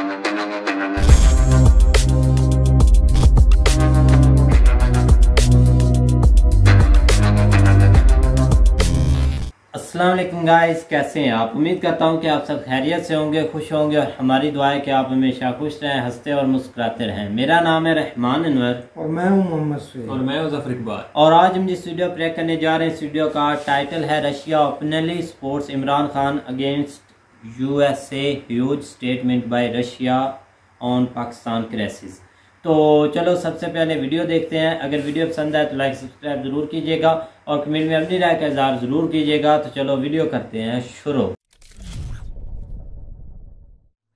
अस्सलाम वालेकुम गाइस, कैसे हैं आप। उम्मीद करता हूं कि आप सब खैरियत से होंगे, खुश होंगे और हमारी दुआ है कि आप हमेशा खुश रहें, हंसते और मुस्कुराते रहें। मेरा नाम है रहमान अनवर और मैं हूं मोहम्मद सुहेल और मैं हूं ज़फर इकबाल। और आज हम जिस वीडियो प्ले करने जा रहे हैं, इस वीडियो का टाइटल है Russia openly sports Imran Khan against USA, huge statement by Russia on Pakistan crisis. तो चलो सबसे पहले वीडियो देखते हैं। अगर वीडियो पसंद आए तो लाइक सब्सक्राइब जरूर कीजिएगा और कमेंट में अपनी राय का इज़हार जरूर कीजिएगा। तो चलो वीडियो करते हैं शुरू।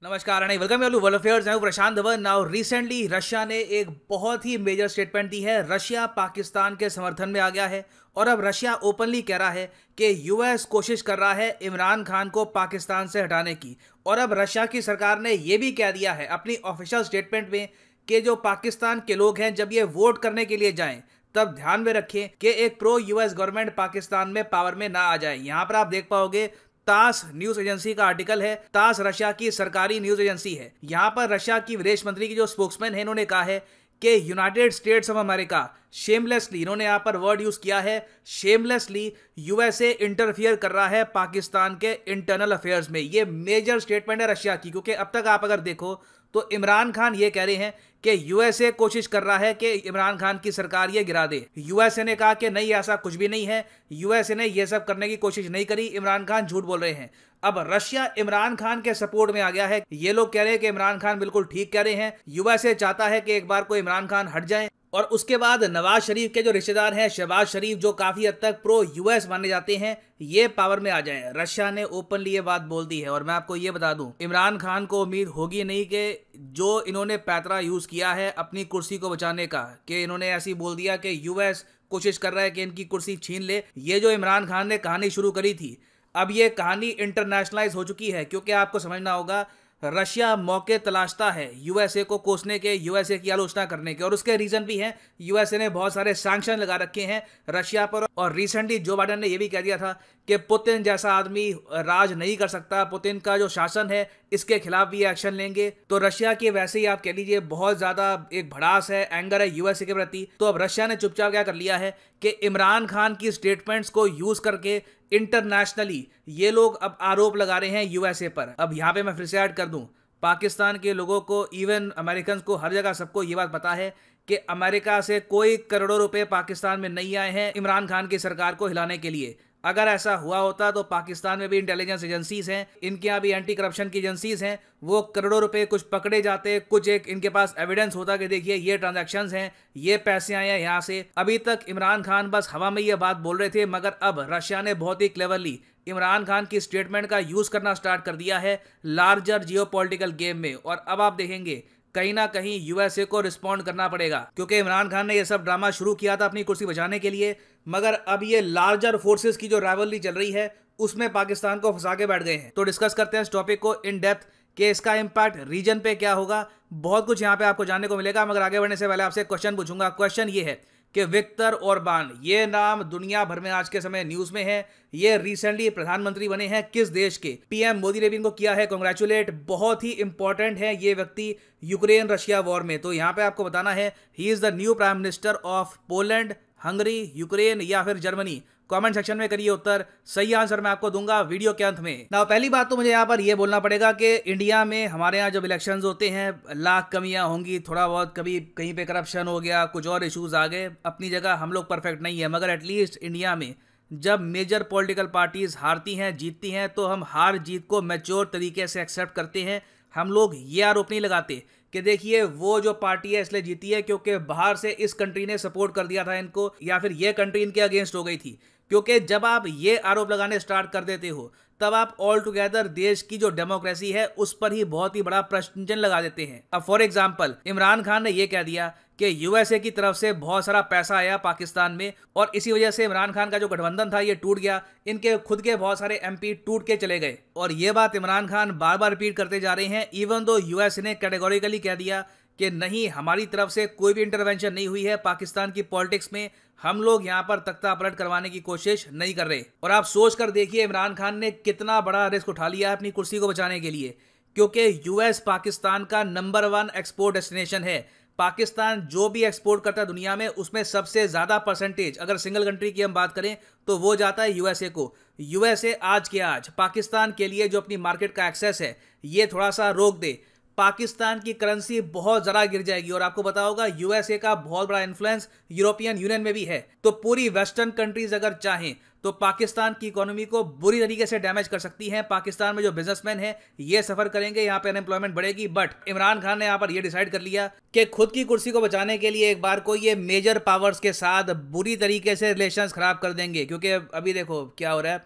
नमस्कार and welcome to world affairs. मैं Prashant Dhawan. Now recently Russia ने एक बहुत ही मेजर स्टेटमेंट दी है। रशिया पाकिस्तान के समर्थन में आ गया है और अब रशिया ओपनली कह रहा है कि यूएस कोशिश कर रहा है इमरान खान को पाकिस्तान से हटाने की। और अब रशिया की सरकार ने यह भी कह दिया है अपनी ऑफिशियल स्टेटमेंट में कि जो पाकिस्तान के लोग हैं जब ये वोट करने के लिए जाएं तब ध्यान में रखें कि एक प्रो यूएस गवर्नमेंट पाकिस्तान में पावर में ना आ जाए। यहां पर आप देख पाओगे तास न्यूज एजेंसी का आर्टिकल है। तास रशिया की सरकारी न्यूज एजेंसी है। यहां पर रशिया की विदेश मंत्री की जो स्पोक्समैन है इन्होंने कहा है कि United states of America shamelessly, इन्होंने यहां पर वर्ड यूज किया है शेमलेसली, यूएसए इंटरफियर कर रहा है पाकिस्तान के इंटरनल अफेयर्स में। ये मेजर स्टेटमेंट है रशिया की, क्योंकि अब तक आप अगर देखो तो इमरान खान ये कह रहे हैं कि यूएसए कोशिश कर रहा है कि इमरान खान की सरकार ये गिरा दे। यूएसए ने कहा कि नहीं, ऐसा कुछ भी नहीं है, यूएसए ने ये सब करने की कोशिश नहीं करी, इमरान खान झूठ बोल रहे हैं। अब रशिया इमरान खान के सपोर्ट में आ गया है। ये लोग कह रहे हैं कि इमरान खान बिल्कुल ठीक कह रहे हैं, यूएसए चाहता है कि एक बार को इमरान खान हट जाए। और उसके बाद नवाज शरीफ के जो रिश्तेदार हैं, शहबाज शरीफ, जो काफी हद तक प्रो यूएस माने जाते हैं, ये पावर में आ जाए। रशिया ने ओपनली ये बात बोल दी है। और मैं आपको ये बता दूं, इमरान खान को उम्मीद होगी नहीं कि जो इन्होंने पैतरा यूज किया है अपनी कुर्सी को बचाने का, कि इन्होंने ऐसी बोल दिया कि यूएस कोशिश कर रहा है कि इनकी कुर्सी छीन ले। ये जो इमरान खान ने कहानी शुरू करी थी, अब ये कहानी इंटरनेशनलाइज हो चुकी है। क्योंकि आपको समझना होगा, रशिया मौके तलाशता है यूएसए को कोसने के, यूएसए की आलोचना करने के, और उसके रीजन भी हैं। यूएसए ने बहुत सारे सैंक्शन लगा रखे हैं रशिया पर। और रिसेंटली जो बाइडेन ने यह भी कह दिया था कि पुतिन जैसा आदमी राज नहीं कर सकता, पुतिन का जो शासन है इसके खिलाफ भी एक्शन लेंगे। तो रशिया की वैसे ही आप कह लीजिए बहुत ज्यादा एक भड़ास है, एंगर है यूएसए के प्रति। तो अब रशिया ने चुपचाप क्या कर लिया है कि इमरान खान की स्टेटमेंट्स को यूज करके इंटरनेशनली ये लोग अब आरोप लगा रहे हैं यूएसए पर। अब यहाँ पे मैं फिर से ऐड कर दूं, पाकिस्तान के लोगों को, इवन अमेरिकन को, हर जगह सबको ये बात पता है कि अमेरिका से कोई करोड़ों रुपए पाकिस्तान में नहीं आए हैं इमरान खान की सरकार को हिलाने के लिए। अगर ऐसा हुआ होता तो पाकिस्तान में भी इंटेलिजेंस एजेंसीज हैं, इनके यहाँ भी एंटी करप्शन की एजेंसीज हैं, वो करोड़ों रुपए कुछ पकड़े जाते, कुछ एक इनके पास एविडेंस होता कि देखिए ये ट्रांजैक्शंस हैं, ये पैसे आए हैं यहाँ से। अभी तक इमरान खान बस हवा में ये बात बोल रहे थे, मगर अब रशिया ने बहुत ही क्लेवरली इमरान खान की स्टेटमेंट का यूज करना स्टार्ट कर दिया है लार्जर जियोपॉलिटिकल गेम में। और अब आप देखेंगे कहीं ना कहीं यूएसए को रिस्पॉन्ड करना पड़ेगा, क्योंकि इमरान खान ने यह सब ड्रामा शुरू किया था अपनी कुर्सी बचाने के लिए, मगर अब ये लार्जर फोर्सेस की जो राइवलरी चल रही है उसमें पाकिस्तान को फंसा के बैठ गए हैं। तो डिस्कस करते हैं इस टॉपिक को इन डेप्थ कि इसका इंपैक्ट रीजन पे क्या होगा। बहुत कुछ यहाँ पे आपको जानने को मिलेगा, मगर आगे बढ़ने से पहले आपसे क्वेश्चन पूछूंगा। क्वेश्चन ये है कि विक्टर ओरबान, ये नाम दुनिया भर में आज के समय न्यूज में है। ये रिसेंटली प्रधानमंत्री बने हैं किस देश के? पीएम मोदी ने भी इनको किया है कांग्रेचुलेट। बहुत ही इंपॉर्टेंट है ये व्यक्ति यूक्रेन रशिया वॉर में। तो यहाँ पे आपको बताना है he is the new prime minister of Poland, Hungary, Ukraine या फिर जर्मनी। कमेंट सेक्शन में करिए उत्तर, सही आंसर मैं आपको दूंगा वीडियो के अंत में। ना पहली बात तो मुझे यहाँ पर ये बोलना पड़ेगा कि इंडिया में हमारे यहाँ जब इलेक्शंस होते हैं लाख कमियां होंगी, थोड़ा बहुत कभी कहीं पे करप्शन हो गया, कुछ और इश्यूज आ गए, अपनी जगह हम लोग परफेक्ट नहीं है, मगर एटलीस्ट इंडिया में जब मेजर पॉलिटिकल पार्टीज हारती हैं, जीतती हैं, तो हम हार जीत को मैच्योर तरीके से एक्सेप्ट करते हैं। हम लोग ये आरोप नहीं लगाते कि देखिए वो जो पार्टी है इसलिए जीती है क्योंकि बाहर से इस कंट्री ने सपोर्ट कर दिया था इनको, या फिर ये कंट्री इनके अगेंस्ट हो गई थी। क्योंकि जब आप ये आरोप लगाने स्टार्ट कर देते हो तब आप ऑल टुगेदर देश की जो डेमोक्रेसी है उस पर ही बहुत ही बड़ा प्रश्न चिन्ह लगा देते हैं। अब फॉर एग्जांपल इमरान खान ने यह कह दिया कि यूएसए की तरफ से बहुत सारा पैसा आया पाकिस्तान में और इसी वजह से इमरान खान का जो गठबंधन था ये टूट गया, इनके खुद के बहुत सारे एमपी टूट के चले गए। और ये बात इमरान खान बार बार रिपीट करते जा रहे हैं, इवन दो यूएसए ने कैटेगोरिकली कह दिया कि नहीं, हमारी तरफ से कोई भी इंटरवेंशन नहीं हुई है पाकिस्तान की पॉलिटिक्स में, हम लोग यहाँ पर तख्ता पलट करवाने की कोशिश नहीं कर रहे। और आप सोच कर देखिए इमरान खान ने कितना बड़ा रिस्क उठा लिया है अपनी कुर्सी को बचाने के लिए क्योंकि यूएस पाकिस्तान का नंबर 1 एक्सपोर्ट डेस्टिनेशन है। पाकिस्तान जो भी एक्सपोर्ट करता है दुनिया में, उसमें सबसे ज़्यादा परसेंटेज अगर सिंगल कंट्री की हम बात करें तो वो जाता है यूएसए को। यूएसए आज के आज पाकिस्तान के लिए जो अपनी मार्केट का एक्सेस है ये थोड़ा सा रोक दे, पाकिस्तान की करेंसी बहुत ज़रा गिर जाएगी। और आपको पता होगा यूएसए का बहुत बड़ा इन्फ्लुएंस यूरोपियन यूनियन में भी है। तो पूरी वेस्टर्न कंट्रीज अगर चाहें तो पाकिस्तान की इकोनॉमी को बुरी तरीके से डैमेज कर सकती हैं। पाकिस्तान में जो बिजनेसमैन है ये सफर करेंगे, यहाँ पे अनएम्प्लॉयमेंट बढ़ेगी। बट इमरान खान ने यहाँ पर ये डिसाइड कर लिया कि खुद की कुर्सी को बचाने के लिए एक बार को ये मेजर पावर्स के साथ बुरी तरीके से रिलेशंस खराब कर देंगे। क्योंकि अभी देखो क्या हो रहा है,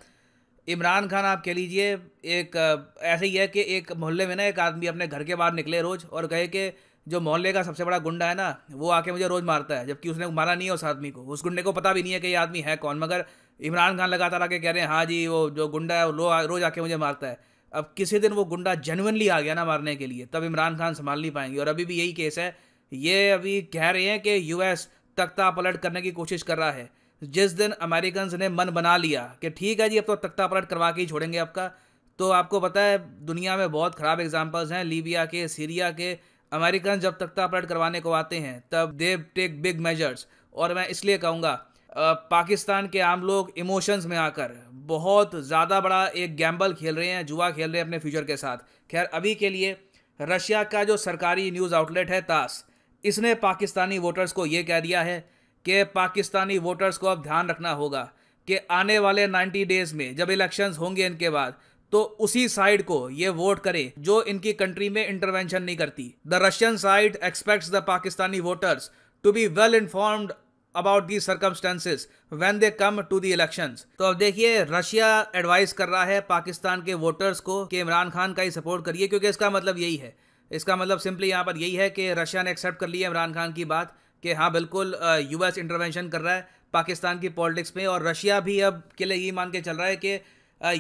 इमरान खान आप कह लीजिए एक ऐसे ही है कि एक मोहल्ले में ना एक आदमी अपने घर के बाहर निकले रोज़ और कहे कि जो मोहल्ले का सबसे बड़ा गुंडा है ना वो आके मुझे रोज़ मारता है, जबकि उसने मारा नहीं है उस आदमी को। उस गुंडे को पता भी नहीं है कि ये आदमी है कौन, मगर इमरान खान लगातार आके कह रहे हैं हाँ जी वो जो गुंडा है वो रोज़ आके मुझे मारता है। अब किसी दिन वो गुंडा जेन्युइनली आ गया ना मारने के लिए, तब इमरान खान संभाल नहीं पाएंगे। और अभी भी यही केस है। ये अभी कह रहे हैं कि यूएस तख्ता पलट करने की कोशिश कर रहा है। जिस दिन अमेरिकन्स ने मन बना लिया कि ठीक है जी अब तो तख्ता पलट करवा के ही छोड़ेंगे आपका, तो आपको पता है दुनिया में बहुत ख़राब एग्जांपल्स हैं लीबिया के, सीरिया के। अमेरिकन जब तख्ता पलट करवाने को आते हैं तब दे टेक बिग मेजर्स। और मैं इसलिए कहूँगा पाकिस्तान के आम लोग इमोशंस में आकर बहुत ज़्यादा बड़ा एक गैम्बल खेल रहे हैं, जुआ खेल रहे हैं अपने फ्यूचर के साथ। खैर अभी के लिए रशिया का जो सरकारी न्यूज़ आउटलेट है तास, इसने पाकिस्तानी वोटर्स को ये कह दिया है कि पाकिस्तानी वोटर्स को अब ध्यान रखना होगा कि आने वाले 90 डेज में जब इलेक्शंस होंगे इनके बाद, तो उसी साइड को ये वोट करे जो इनकी कंट्री में इंटरवेंशन नहीं करती। The Russian side expects the Pakistani voters to be well informed about the circumstances when they come to the elections. तो अब देखिए रशिया एडवाइस कर रहा है पाकिस्तान के वोटर्स को कि इमरान खान का ही सपोर्ट करिए, क्योंकि इसका मतलब यही है, इसका मतलब सिंपली यहाँ पर यही है कि रशिया ने एक्सेप्ट कर लिया इमरान खान की बात कि हाँ बिल्कुल यूएस इंटरवेंशन कर रहा है पाकिस्तान की पॉलिटिक्स में। और रशिया भी अब के लिए ये मान के चल रहा है कि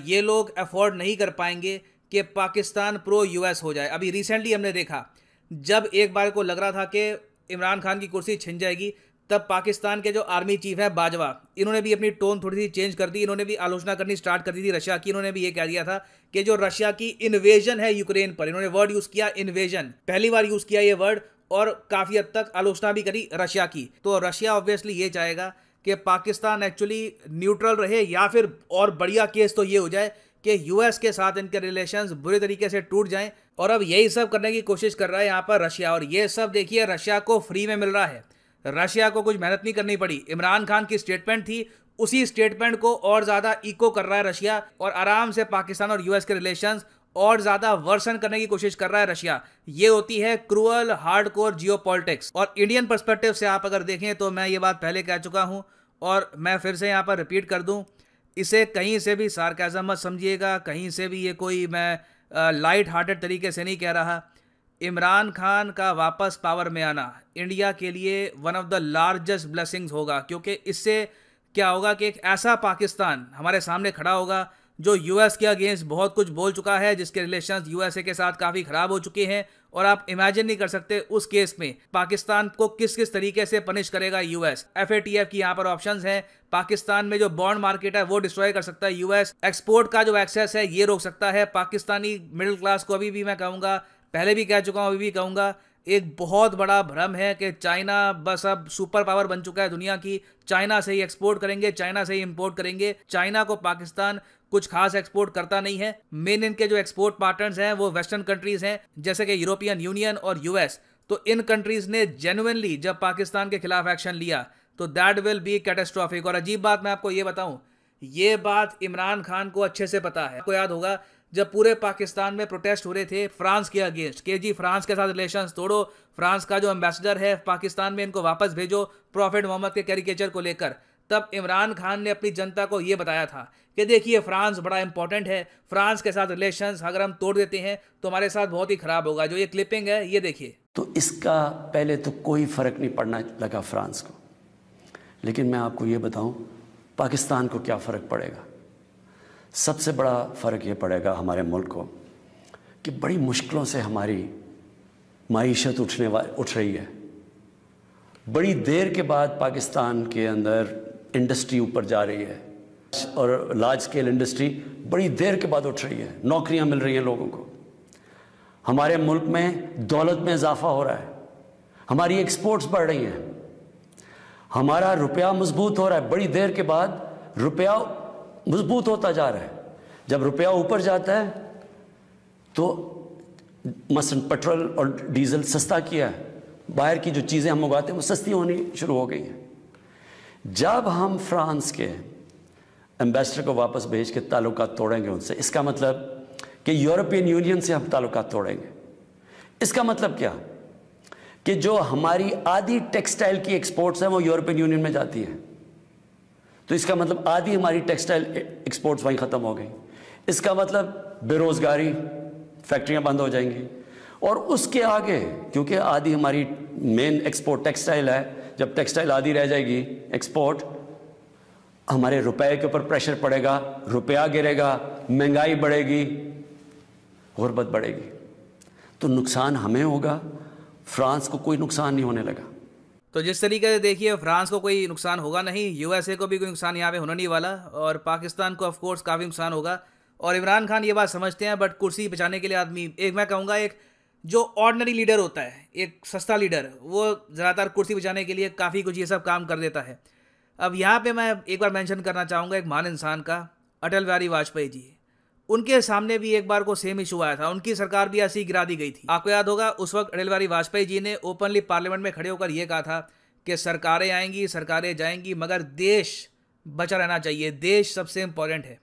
ये लोग अफोर्ड नहीं कर पाएंगे कि पाकिस्तान प्रो यूएस हो जाए। अभी रिसेंटली हमने देखा जब एक बार को लग रहा था कि इमरान खान की कुर्सी छिन जाएगी, तब पाकिस्तान के जो आर्मी चीफ है बाजवा, इन्होंने भी अपनी टोन थोड़ी सी चेंज कर दी। इन्होंने भी आलोचना करनी स्टार्ट कर दी थी रशिया की। इन्होंने भी ये कह दिया था कि जो रशिया की इन्वेजन है यूक्रेन पर, इन्होंने वर्ड यूज़ किया इन्वेजन, पहली बार यूज़ किया ये वर्ड, और काफ़ी हद तक आलोचना भी करी रशिया की। तो रशिया ऑब्वियसली ये चाहेगा कि पाकिस्तान एक्चुअली न्यूट्रल रहे, या फिर और बढ़िया केस तो ये हो जाए कि यूएस के साथ इनके रिलेशंस बुरे तरीके से टूट जाएं। और अब यही सब करने की कोशिश कर रहा है यहाँ पर रशिया। और ये सब देखिए रशिया को फ्री में मिल रहा है, रशिया को कुछ मेहनत नहीं करनी पड़ी। इमरान खान की स्टेटमेंट थी, उसी स्टेटमेंट को और ज़्यादा इको कर रहा है रशिया, और आराम से पाकिस्तान और यूएस के रिलेशंस और ज़्यादा वर्सन करने की कोशिश कर रहा है रशिया। ये होती है क्रूअल हार्डकोर जियोपॉलिटिक्स। और इंडियन पर्सपेक्टिव से आप अगर देखें तो मैं ये बात पहले कह चुका हूँ और मैं फिर से यहाँ पर रिपीट कर दूँ, इसे कहीं से भी सार्काज़म मत समझिएगा, कहीं से भी ये कोई मैं लाइट हार्टेड तरीके से नहीं कह रहा। इमरान खान का वापस पावर में आना इंडिया के लिए one of the largest blessings होगा, क्योंकि इससे क्या होगा कि एक ऐसा पाकिस्तान हमारे सामने खड़ा होगा जो यूएस के अगेंस्ट बहुत कुछ बोल चुका है, जिसके रिलेशंस यूएसए के साथ काफ़ी ख़राब हो चुके हैं। और आप इमेजिन नहीं कर सकते उस केस में पाकिस्तान को किस किस तरीके से पनिश करेगा यूएस। एफएटीएफ की यहाँ पर ऑप्शंस हैं, पाकिस्तान में जो बॉन्ड मार्केट है वो डिस्ट्रॉय कर सकता है यूएस, एक्सपोर्ट का जो एक्सेस है ये रोक सकता है। पाकिस्तानी मिडिल क्लास को अभी भी मैं कहूँगा, पहले भी कह चुका हूँ अभी भी कहूँगा, एक बहुत बड़ा भ्रम है कि चाइना बस अब सुपर पावर बन चुका है दुनिया की, चाइना से ही एक्सपोर्ट करेंगे, चाइना से ही इंपोर्ट करेंगे। चाइना को पाकिस्तान कुछ खास एक्सपोर्ट करता नहीं है। मेन इनके जो एक्सपोर्ट पार्टनर्स हैं वो वेस्टर्न कंट्रीज हैं, जैसे कि यूरोपियन यूनियन और यूएस। तो इन कंट्रीज ने जेन्युइनली जब पाकिस्तान के खिलाफ एक्शन लिया तो दैट विल बी कैटास्ट्रॉफिक। और अजीब बात मैं आपको ये बताऊं, ये बात इमरान खान को अच्छे से पता है। आपको याद होगा जब पूरे पाकिस्तान में प्रोटेस्ट हो रहे थे फ्रांस के अगेंस्ट कि जी फ्रांस के साथ रिलेशंस तोड़ो, फ्रांस का जो एम्बेसडर है पाकिस्तान में इनको वापस भेजो प्रॉफिट मोहम्मद के कैरिकेचर को लेकर, तब इमरान खान ने अपनी जनता को ये बताया था कि देखिए फ्रांस बड़ा इंपॉर्टेंट है, फ्रांस के साथ रिलेशंस अगर हम तोड़ देते हैं तो हमारे साथ बहुत ही खराब होगा। जो ये क्लिपिंग है ये देखिए। तो इसका पहले तो कोई फ़र्क नहीं पड़ना लगा फ्रांस को, लेकिन मैं आपको ये बताऊं पाकिस्तान को क्या फ़र्क पड़ेगा। सबसे बड़ा फ़र्क ये पड़ेगा हमारे मुल्क को कि बड़ी मुश्किलों से हमारी माईशत उठ रही है। बड़ी देर के बाद पाकिस्तान के अंदर इंडस्ट्री ऊपर जा रही है और लार्ज स्केल इंडस्ट्री बड़ी देर के बाद उठ रही है, नौकरियां मिल रही हैं लोगों को। हमारे मुल्क में दौलत में इजाफा हो रहा है, हमारी एक्सपोर्ट्स बढ़ रही हैं, हमारा रुपया मजबूत हो रहा है। बड़ी देर के बाद रुपया मजबूत होता जा रहा है। जब रुपया ऊपर जाता है तो मसलन पेट्रोल और डीजल सस्ता किया है, बाहर की जो चीज़ें हम उगाते हैं वो सस्ती होनी शुरू हो गई हैं। जब हम फ्रांस के एम्बेसडर को वापस भेज के ताल्लुकात तोड़ेंगे उनसे, इसका मतलब कि यूरोपियन यूनियन से हम ताल्लुकात तोड़ेंगे। इसका मतलब क्या कि जो हमारी आधी टेक्सटाइल की एक्सपोर्ट्स हैं वो यूरोपियन यूनियन में जाती है, तो इसका मतलब आधी हमारी टेक्सटाइल एक्सपोर्ट्स वहीं ख़त्म हो गई। इसका मतलब बेरोज़गारी, फैक्ट्रियां बंद हो जाएंगी। और उसके आगे, क्योंकि आधी हमारी मेन एक्सपोर्ट टेक्सटाइल है, जब टेक्सटाइल आधी रह जाएगी एक्सपोर्ट, हमारे रुपए के ऊपर प्रेशर पड़ेगा, रुपया गिरेगा, महंगाई बढ़ेगी, गुर्बत बढ़ेगी, तो नुकसान हमें होगा, फ्रांस को कोई नुकसान नहीं होने लगा। तो जिस तरीके से देखिए फ्रांस को कोई नुकसान होगा नहीं, यूएसए को भी कोई नुकसान यहाँ पे होने नहीं वाला, और पाकिस्तान को ऑफ कोर्स काफ़ी नुकसान होगा। और इमरान खान ये बात समझते हैं, बट कुर्सी बचाने के लिए आदमी, एक मैं कहूँगा एक जो ऑर्डिनरी लीडर होता है, एक सस्ता लीडर, वो ज़्यादातर कुर्सी बचाने के लिए काफ़ी कुछ ये सब काम कर देता है। अब यहाँ पे मैं एक बार मेंशन करना चाहूँगा एक महान इंसान का, अटल बिहारी वाजपेयी जी। उनके सामने भी एक बार को सेम इशू आया था, उनकी सरकार भी ऐसी गिरा दी गई थी। आपको याद होगा उस वक्त अटल बिहारी वाजपेयी जी ने ओपनली पार्लियामेंट में खड़े होकर यह कहा था कि सरकारें आएंगी, सरकारें जाएंगी, मगर देश बचा रहना चाहिए, देश सबसे इंपॉर्टेंट है।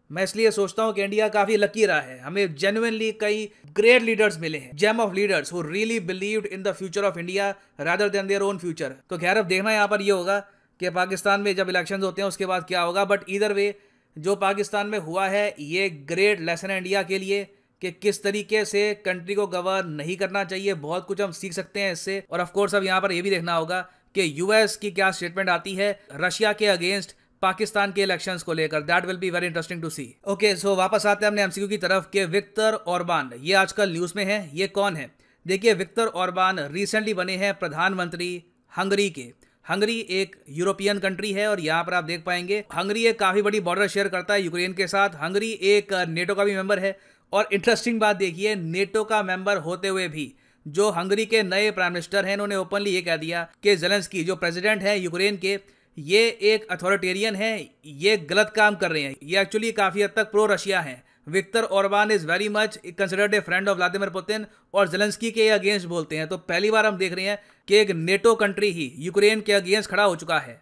मैं इसलिए सोचता हूं कि इंडिया काफ़ी लकी रहा है, हमें जेन्युइनली कई ग्रेट लीडर्स मिले हैं, gem of leaders who really believed in the future of India rather than their own future. तो खैर अब देखना यहाँ पर ये होगा कि पाकिस्तान में जब इलेक्शंस होते हैं उसके बाद क्या होगा, बट ईदर वे जो पाकिस्तान में हुआ है ये ग्रेट लेसन है इंडिया के लिए कि किस तरीके से कंट्री को गवर्न नहीं करना चाहिए। बहुत कुछ हम सीख सकते हैं इससे। और ऑफ कोर्स अब यहाँ पर ये भी देखना होगा कि यूएस की क्या स्टेटमेंट आती है रशिया के अगेंस्ट पाकिस्तान के इलेक्शंस को लेकर। That will be very interesting to see. Okay, so वापस आते हैं हमने एमसीक्यू की तरफ कि विक्टर ऑर्बान ये आजकल न्यूज़ में है। ये कौन है? देखिए, विक्टर ऑर्बान रिसेंटली बने हैं प्रधानमंत्री हंगरी के। हंगरी एक यूरोपियन कंट्री है और यहाँ पर आप देख पाएंगे हंगरी एक काफ़ी बड़ी बॉर्डर शेयर करता है यूक्रेन के साथ। हंगरी एक नेटो का भी मेंबर है। और इंटरेस्टिंग बात देखिए, नेटो का मेंबर होते हुए भी जो हंगरी के नए प्राइम मिनिस्टर हैं उन्होंने ओपनली ये कह दिया कि ज़ेलेंस्की जो प्रेसिडेंट है यूक्रेन के, ये एक अथॉरिटेरियन है, ये गलत काम कर रहे हैं, ये एक्चुअली काफ़ी हद तक प्रो रशिया हैं। Victor Orban is very much considered a friend of Vladimir Putin और ज़ेलेंस्की के अगेंस्ट बोलते हैं। तो पहली बार हम देख रहे हैं कि एक नेटो कंट्री ही यूक्रेन के अगेंस्ट खड़ा हो चुका है।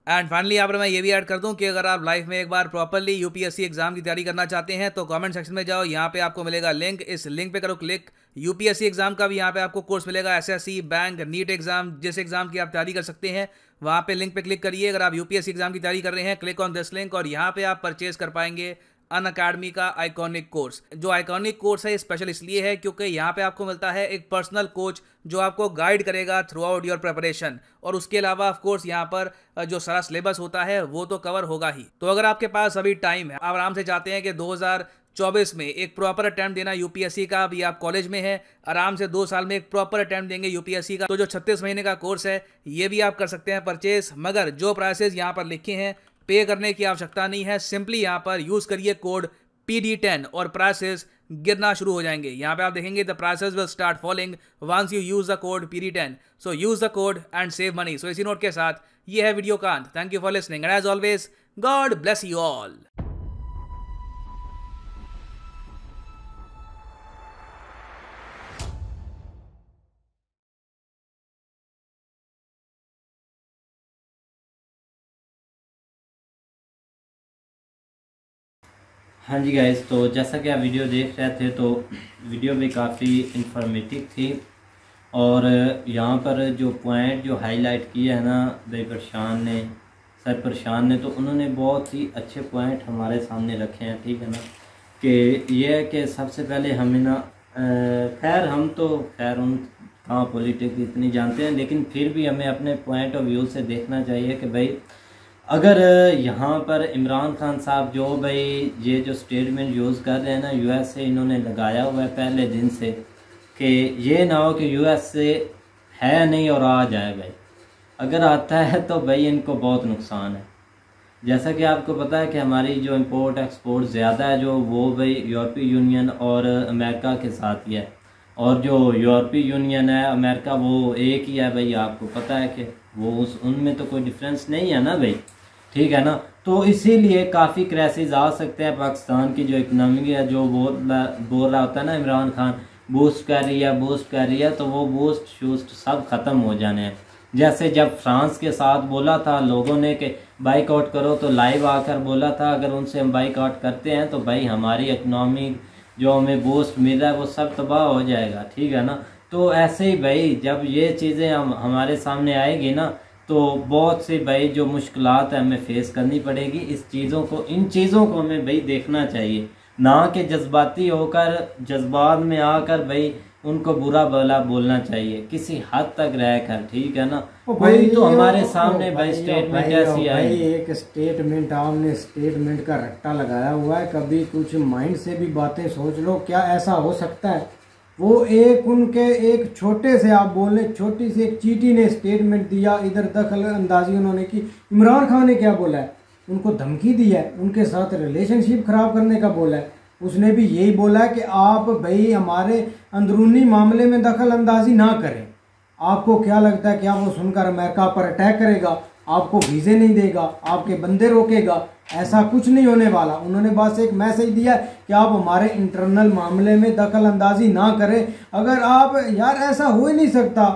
एंड फाइनली यहाँ पर मैं ये भी ऐड कर दूं कि अगर आप लाइफ में एक बार प्रॉपरली यूपीएससी एग्जाम की तैयारी करना चाहते हैं तो कमेंट सेक्शन में जाओ, यहाँ पे आपको मिलेगा लिंक, इस लिंक पे करो क्लिक। यूपीएससी एग्जाम का भी यहाँ पे आपको कोर्स मिलेगा, एसएससी, बैंक, नीट एग्जाम, जिस एग्जाम की आप तैयारी कर सकते हैं वहाँ पे लिंक पे क्लिक करिए। अगर आप यूपीएससी एग्जाम की तैयारी कर रहे हैं, क्लिक ऑन दिस लिंक और यहाँ पे आप परचेज कर पाएंगे अनअकैडमी का आइकॉनिक कोर्स। जो आइकॉनिक कोर्स है स्पेशल इसलिए है क्योंकि यहाँ पे आपको मिलता है एक पर्सनल कोच जो आपको गाइड करेगा थ्रू आउट योर प्रिपरेशन। और उसके अलावा ऑफ कोर्स यहाँ पर जो सारा सिलेबस होता है वो तो कवर होगा ही। तो अगर आपके पास अभी टाइम है, आप आराम से चाहते हैं कि 2024 में एक प्रॉपर अटेम्प्ट देना यूपीएससी का, अभी आप कॉलेज में है, आराम से 2 साल में एक प्रॉपर अटेम्प्ट देंगे यूपीएससी का, तो जो 36 महीने का कोर्स है ये भी आप कर सकते हैं परचेज। मगर जो प्राइसेस यहाँ पर लिखे हैं पे करने की आवश्यकता नहीं है, सिंपली यहाँ पर यूज़ करिए कोड PD10 और प्राइसेस गिरना शुरू हो जाएंगे। यहाँ पे आप देखेंगे the prices will start falling once you use the code PD10। So use the code and save money. So इसी नोट के साथ ये है वीडियो का अंत। Thank you for listening and as always God bless you all. हाँ जी guys, तो जैसा कि आप वीडियो देख रहे थे तो वीडियो भी काफ़ी इंफॉर्मेटिव थी। और यहाँ पर जो पॉइंट जो हाईलाइट किया है ना भाई सर प्रशांत ने, तो उन्होंने बहुत ही अच्छे पॉइंट हमारे सामने रखे हैं। ठीक है ना, कि ये है कि सबसे पहले हमें ना खैर हम तो उन कहाँ पॉलिटिक्स इतनी जानते हैं, लेकिन फिर भी हमें अपने पॉइंट ऑफ व्यू से देखना चाहिए कि भाई अगर यहाँ पर इमरान खान साहब जो भाई ये जो स्टेटमेंट यूज़ कर रहे हैं ना, यूएस से इन्होंने लगाया हुआ है पहले दिन से कि ये ना हो कि यूएस से है नहीं और आ जाए। भाई अगर आता है तो भाई इनको बहुत नुकसान है। जैसा कि आपको पता है कि हमारी जो इंपोर्ट एक्सपोर्ट ज़्यादा है जो वो भाई यूरोपीय यूनियन और अमेरिका के साथ ही है। और जो यूरोपीय यूनियन है अमेरिका वो एक ही है भाई, आपको पता है कि वो उनमें तो कोई डिफरेंस नहीं है ना भाई, ठीक है ना। तो इसीलिए काफ़ी क्राइसिस आ सकते हैं पाकिस्तान की जो इकनॉमी है, जो बोल रहा होता है ना इमरान खान बूस्ट कर रही है, तो वो बूस्ट शूस्ट सब ख़त्म हो जाने हैं। जैसे जब फ्रांस के साथ बोला था लोगों ने कि बाइकआउट करो, तो लाइव आकर बोला था अगर उनसे हम बाइकआउट करते हैं तो भाई हमारी इकनॉमी जो हमें बूस्ट मिल रहा है वो सब तबाह हो जाएगा, ठीक है ना। तो ऐसे ही भाई जब ये चीज़ें हमारे सामने आएगी ना, तो बहुत से भाई जो मुश्किलात है हमें फेस करनी पड़ेगी। इन चीज़ों को हमें भाई देखना चाहिए, ना कि जज्बाती होकर जज्बात में आकर भाई उनको बुरा भला बोलना चाहिए किसी हद तक रहकर, ठीक है ना। कोई तो हमारे सामने भाई स्टेटमेंट ऐसी आई, एक स्टेटमेंट आपने स्टेटमेंट का रट्टा लगाया हुआ है, कभी कुछ माइंड से भी बातें सोच लो, क्या ऐसा हो सकता है। वो उनके एक छोटे से आप बोले छोटी सी एक चीटी ने स्टेटमेंट दिया, इधर दखल अंदाजी उन्होंने की। इमरान खान ने क्या बोला है, उनको धमकी दी है, उनके साथ रिलेशनशिप खराब करने का बोला है। उसने भी यही बोला है कि आप भाई हमारे अंदरूनी मामले में दखल अंदाजी ना करें। आपको क्या लगता है कि आप वो सुनकर अमेरिका पर अटैक करेगा, आपको वीज़े नहीं देगा, आपके बंदे रोकेगा? ऐसा कुछ नहीं होने वाला। उन्होंने बस एक मैसेज दिया कि आप हमारे इंटरनल मामले में दखल अंदाजी ना करें। अगर आप यार ऐसा हो ही नहीं सकता,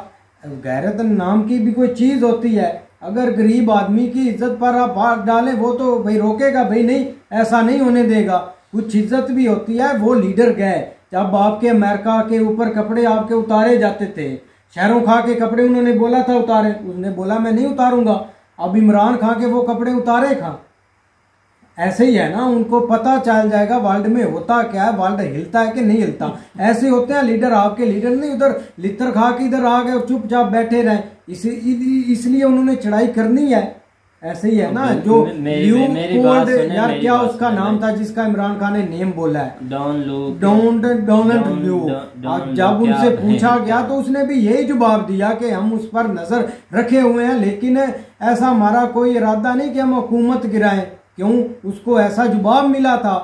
गैरत नाम की भी कोई चीज़ होती है। अगर गरीब आदमी की इज्जत पर आप हाथ डालें वो तो भाई रोकेगा, भाई नहीं ऐसा नहीं होने देगा। कुछ इज्जत भी होती है। वो लीडर गए जब आपके अमेरिका के ऊपर कपड़े आपके उतारे जाते थे, शहरों खा के कपड़े उन्होंने बोला था उतारे, उसने बोला मैं नहीं उतारूंगा। अब इमरान खान के वो कपड़े उतारे खा। ऐसे ही है ना, उनको पता चल जाएगा वर्ल्ड में होता क्या है, वर्ल्ड हिलता है कि नहीं हिलता। ऐसे होते हैं लीडर। आपके लीडर नहीं उधर लितर खा के इधर आ गए और चुपचाप बैठे रहे, इसलिए उन्होंने चढ़ाई करनी है। ऐसे ही है ना। जो यार क्या उसका नाम था जिसका इमरान खान ने नेम बोला है, डोनाल्ड ल्यू। जब उनसे पूछा गया तो उसने भी यही जवाब दिया कि हम उस पर नजर रखे हुए हैं, लेकिन ऐसा हमारा कोई इरादा नहीं कि हम हुकूमत गिराएं। क्यों? उसको ऐसा जवाब मिला था,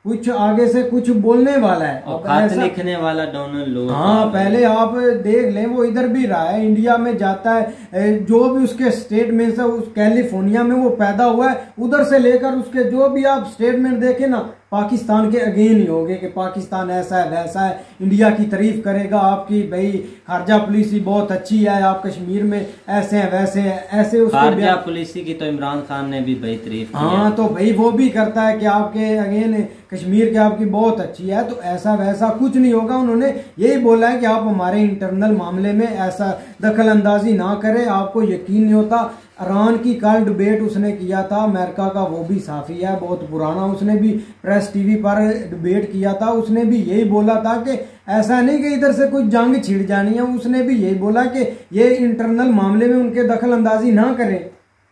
कुछ आगे से कुछ बोलने वाला है और खत लिखने वाला डोनाल्ड लो। हाँ, पहले आप देख लें, वो इधर भी रहा है, इंडिया में जाता है, जो भी उसके स्टेटमेंट है, उस कैलिफोर्निया में वो पैदा हुआ है, उधर से लेकर उसके जो भी आप स्टेटमेंट देखें ना, पाकिस्तान के अगेन ही होंगे कि पाकिस्तान ऐसा है वैसा है, इंडिया की तारीफ करेगा, आपकी भाई खारजा पॉलिसी बहुत अच्छी है, आप कश्मीर में ऐसे हैं वैसे हैं, ऐसे खारजा पॉलिसी की तो इमरान खान ने भी भाई तारीफ की। हाँ, तो भाई वो भी करता है कि आपके अगेन कश्मीर की आपकी बहुत अच्छी है, तो ऐसा वैसा कुछ नहीं होगा। उन्होंने यही बोला है कि आप हमारे इंटरनल मामले में ऐसा दखल अंदाजी ना करें। आपको यकीन नहीं होता, ईरान की कल डिबेट उसने किया था, अमेरिका का वो भी साफी है बहुत पुराना, उसने भी प्रेस टीवी पर डिबेट किया था। उसने भी यही बोला था कि ऐसा नहीं कि इधर से कुछ जंग छिड़ जानी है। उसने भी यही बोला कि ये इंटरनल मामले में उनके दखल अंदाजी ना करें।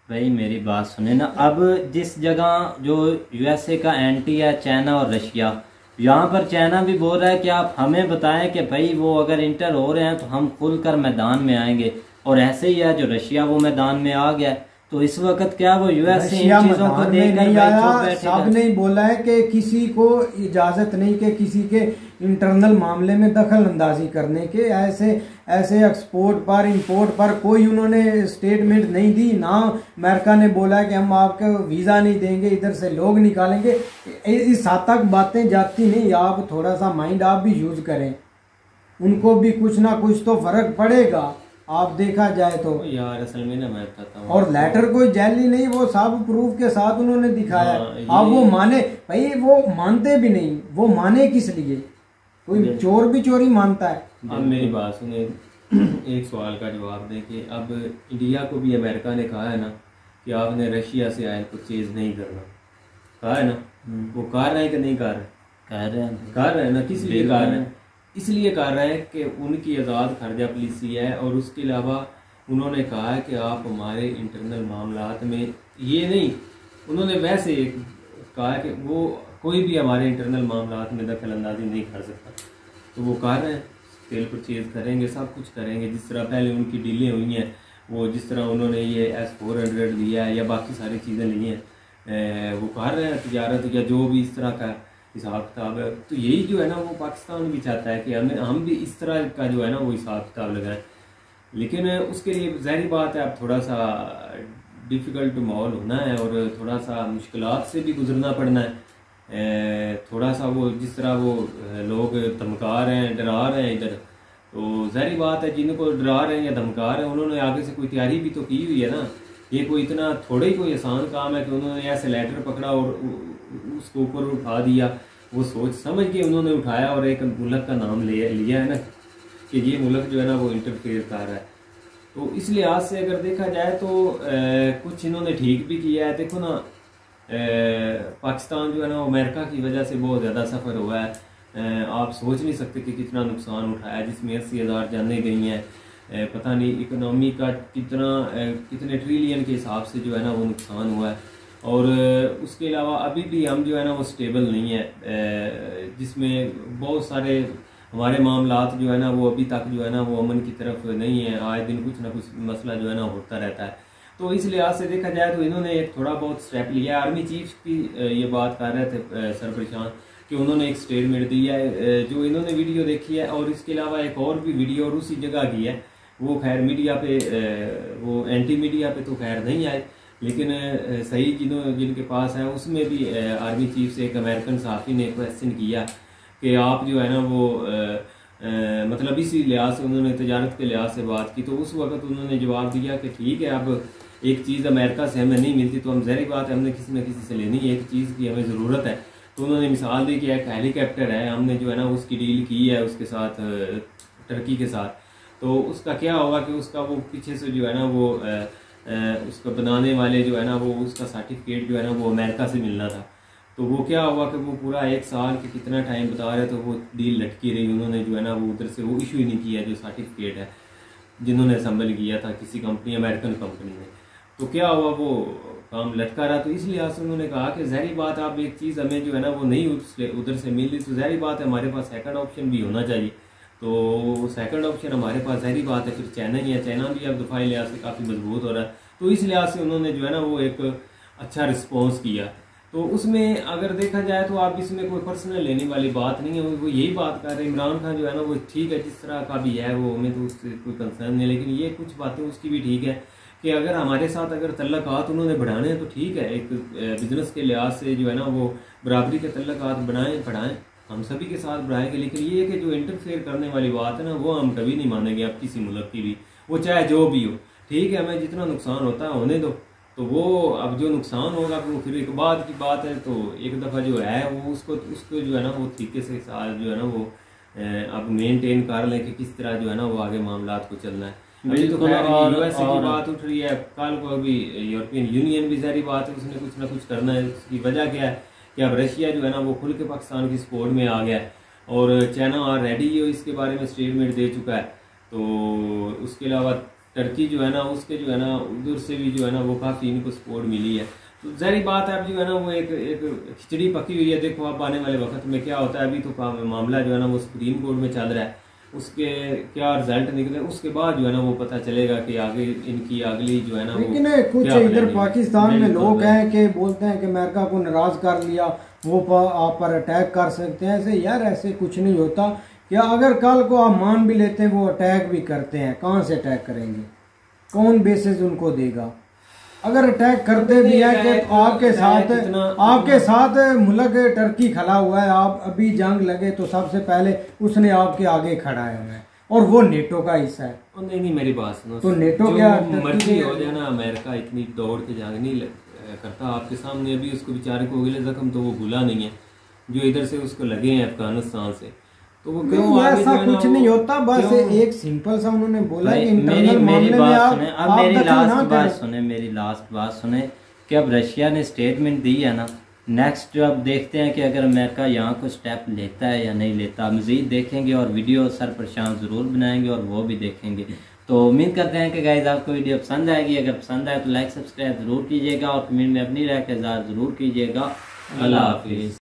भाई मेरी बात सुने ना, अब जिस जगह जो यूएसए का एंटी है चाइना और रशिया, यहाँ पर चाइना भी बोल रहा है कि आप हमें बताएं कि भाई वो अगर इंटर हो रहे हैं तो हम खुलकर मैदान में आएंगे, और ऐसे ही है जो रशिया वो मैदान में आ गया। तो इस वक्त क्या वो यूएसए इन चीजों को नहीं आया। सब ने बोला है कि किसी को इजाजत नहीं कि किसी के इंटरनल मामले में दखल अंदाजी करने के, ऐसे एक्सपोर्ट पर इंपोर्ट पर कोई उन्होंने स्टेटमेंट नहीं दी। ना अमेरिका ने बोला है कि हम आपको वीजा नहीं देंगे, इधर से लोग निकालेंगे। इस हद तक बातें जाती नहीं। आप थोड़ा सा माइंड आप भी यूज करें, उनको भी कुछ ना कुछ तो फर्क पड़ेगा। आप देखा जाए तो यार असल में ना मैं बताता हूँ, और लेटर कोई जैली नहीं, वो सब प्रूफ के साथ उन्होंने दिखाया। आप वो माने भाई, वो मानते भी नहीं, वो माने किस लिए? कोई चोर भी चोरी मानता है। अब मेरी बात सुने, एक सवाल का जवाब दें कि अब इंडिया को भी अमेरिका ने कहा है ना कि आपने रशिया से आयल परचेज नहीं करना, कहा है ना, वो कर रहे हैं कि नहीं कर रहे? कर रहे हैं ना। किस लिए कर रहे हैं? इसलिए कर रहे हैं कि उनकी आज़ाद खर्जा पॉलिसी है, और उसके अलावा उन्होंने कहा है कि आप हमारे इंटरनल मामलात में ये नहीं, उन्होंने वैसे कहा कि वो कोई भी हमारे इंटरनल मामलात में दखल अंदाजी नहीं कर सकता। तो वो कर रहे हैं, तेल परचेज करेंगे, सब कुछ करेंगे। जिस तरह पहले उनकी डीलें हुई हैं, वो जिस तरह उन्होंने ये S-400 लिया है या बाकी सारी चीज़ें ली हैं, वो कर रहे हैं तजारत या जो भी इस तरह का। हिसाब किताब है। तो यही जो है ना वो पाकिस्तान भी चाहता है कि हम भी इस तरह का जो है ना वो हिसाब किताब लगाएं, लेकिन उसके लिए ज़ाहिर बात है अब थोड़ा सा डिफ़िकल्ट माहौल होना है और थोड़ा सा मुश्किलात से भी गुजरना पड़ना है। थोड़ा सा वो जिस तरह वो लोग धमका रहे हैं, डरा रहे हैं इधर, तो ज़ाहिर बात है जिनको डरा रहे हैं या धमका रहे हैं उन्होंने आगे से कोई तैयारी भी तो की हुई है ना। ये कोई इतना थोड़ा ही कोई आसान काम है कि उन्होंने ऐसे लेटर पकड़ा और उसको ऊपर उठा दिया। वो सोच समझ के उन्होंने उठाया और एक मुल्क का नाम लिया है ना कि ये मुल्क जो है ना वो इंटरफेयर कर रहा है। तो इस लिहाज से अगर देखा जाए तो कुछ इन्होंने ठीक भी किया है। देखो ना पाकिस्तान जो है ना अमेरिका की वजह से बहुत ज़्यादा सफ़र हुआ है। आप सोच नहीं सकते कि कितना नुकसान उठाया, जिसमें 80,000 जानें गई हैं। पता नहीं इकोनॉमी का कितने ट्रिलियन के हिसाब से जो है ना वो नुकसान हुआ है। और उसके अलावा अभी भी हम जो है ना वो स्टेबल नहीं है, जिसमें बहुत सारे हमारे मामलात जो है ना वो अभी तक जो है ना वो अमन की तरफ नहीं है। आए दिन कुछ ना कुछ मसला जो है ना होता रहता है। तो इस लिहाज से देखा जाए तो इन्होंने एक थोड़ा बहुत स्टेप लिया। आर्मी चीफ की ये बात कर रहे थे सरपरेशान कि उन्होंने एक स्टेटमेंट दिया है जो इन्होंने वीडियो देखी है, और इसके अलावा एक और भी वीडियो और उसी जगह की है। वो खैर मीडिया पे वो एंटी मीडिया पे तो खैर नहीं आए, लेकिन सही जिनके पास है उसमें भी आर्मी चीफ से एक अमेरिकन सहाफ़ी ने क्वेश्चन किया कि आप जो है ना वो मतलब इसी लिहाज से उन्होंने तजारत के लिहाज से बात की। तो उस वक्त उन्होंने जवाब दिया कि ठीक है, अब एक चीज़ अमेरिका से हमें नहीं मिलती तो हम ज़ाहिर बात है हमने किसी न किसी से लेनी है, एक चीज़ की हमें ज़रूरत है। तो उन्होंने मिसाल दी कि एक हेलीकॉप्टर है, हमने जो है ना उसकी डील की है उसके साथ, टर्की के साथ। तो उसका क्या होगा कि उसका वो पीछे से जो है ना वो उसका बनाने वाले जो है ना वो उसका सर्टिफिकेट जो है ना वो अमेरिका से मिलना था। तो वो क्या हुआ कि वो पूरा 1 साल के कितना टाइम बता रहे, तो वो डील लटकी रही। उन्होंने जो है ना वो उधर से वो इशू ही नहीं किया जो सर्टिफिकेट है जिन्होंने असम्बल किया था किसी कंपनी, अमेरिकन कंपनी ने। तो क्या हुआ, वो काम लटका रहा। तो इस लिहाज से उन्होंने कहा कि ज़ाहिर बात है आप एक चीज़ हमें जो है ना वो नहीं उधर से मिली, तो ज़ाहिर बात है हमारे पास सेकंड ऑप्शन भी होना चाहिए। तो सेकंड ऑप्शन हमारे पास ज़ाहिर बात है फिर चाइना ही है। चाइना भी अब दफाई लिहाज से काफ़ी मजबूत हो रहा है। तो इस लिहाज से उन्होंने जो है ना वो एक अच्छा रिस्पॉन्स किया। तो उसमें अगर देखा जाए तो आप इसमें कोई पर्सनल लेने वाली बात नहीं है। वो यही बात कर रहे हैं, इमरान खान जो है ना वो ठीक है जिस तरह का भी है, वो हमें तो उससे कोई कंसर्न नहीं। लेकिन ये कुछ बातें उसकी भी ठीक है कि अगर हमारे साथ अगर तल्लकात उन्होंने बढ़ाने हैं तो ठीक है, एक बिजनेस के लिहाज से जो है ना वो बराबरी के तल्लकात बढ़ाएं, हम सभी के साथ बढ़ाएंगे। लेकिन ये कि जो इंटरफेयर करने वाली बात है ना वो हम कभी नहीं मानेंगे। अब किसी मुल्क की भी, वो चाहे जो भी हो, ठीक है, हमें जितना नुकसान होता है होने दो। तो वो अब जो नुकसान होगा वो फिर एक बाद की बात है। तो एक दफ़ा जो है वो उसको जो है ना वो तरीके से साथ जो है ना वो अब मेंटेन कर लें कि किस तरह जो है ना वो आगे मामलात को चलना है। अभी तो यूएसए की बात उठ रही है, कल को अभी यूरोपियन यूनियन भी ज़ाहिर बात है उसने कुछ ना कुछ करना है। उसकी वजह क्या है कि अब रशिया जो है ना वो खुल के पाकिस्तान की सपोर्ट में आ गया है और चाइना ऑलरेडी इसके बारे में स्टेटमेंट दे चुका है। तो उसके अलावा टर्की जो है ना उसके जो है ना उधर से भी जो है ना वो काफ़ी इनको सपोर्ट मिली है। तो ज़ाहिर बात है अब जो है ना वो एक खिचड़ी पकी हुई है। देखो अब आने वाले वक्त में क्या होता है। अभी तो मामला जो है ना वो सुप्रीम कोर्ट में चल रहा है, उसके क्या रिजल्ट निकले उसके बाद जो है ना वो पता चलेगा कि आगे इनकी अगली जो है ना। लेकिन कुछ इधर पाकिस्तान में लोग हैं कि बोलते हैं कि अमेरिका को नाराज कर लिया, वो आप पर अटैक कर सकते हैं। ऐसे यार ऐसे कुछ नहीं होता। क्या अगर कल को आप मान भी लेते हैं वो अटैक भी करते हैं, कहाँ से अटैक करेंगे, कौन बेसिस उनको देगा? अगर अटैक करते भी है कि आपके साथ मुल्क टर्की खड़ा हुआ है, आप अभी जंग लगे तो सबसे पहले उसने आपके आगे खड़ा है और वो नेटो का हिस्सा है। नहीं मेरी बात सुनो, तो नेटो क्या मर्जी हो जाए ना, अमेरिका इतनी दौड़ के जंग नहीं करता। आपके सामने अभी उसको बेचारे को गिले जख्म तो वो भूला नहीं है जो इधर से उसको लगे हैं अफगानिस्तान से। तो वो क्यों ऐसा कुछ नहीं होता। बस एक सिंपल सा उन्होंने बोला कि इंटरनल मामले में आप मेरी लास्ट बात सुने कि अब रशिया ने स्टेटमेंट दी है ना, नेक्स्ट अब देखते हैं कि अगर अमेरिका यहाँ को स्टेप लेता है या नहीं लेता। मज़ीद देखेंगे और वीडियो सरपरशान ज़रूर बनाएंगे और वो भी देखेंगे। तो उम्मीद करते हैं कि गाइस आपको वीडियो पसंद आएगी। अगर पसंद आए तो लाइक सब्सक्राइब ज़रूर कीजिएगा और कमेंट में अपनी राय का इज़हार ज़रूर कीजिएगा। अल्लाह हाफिज़।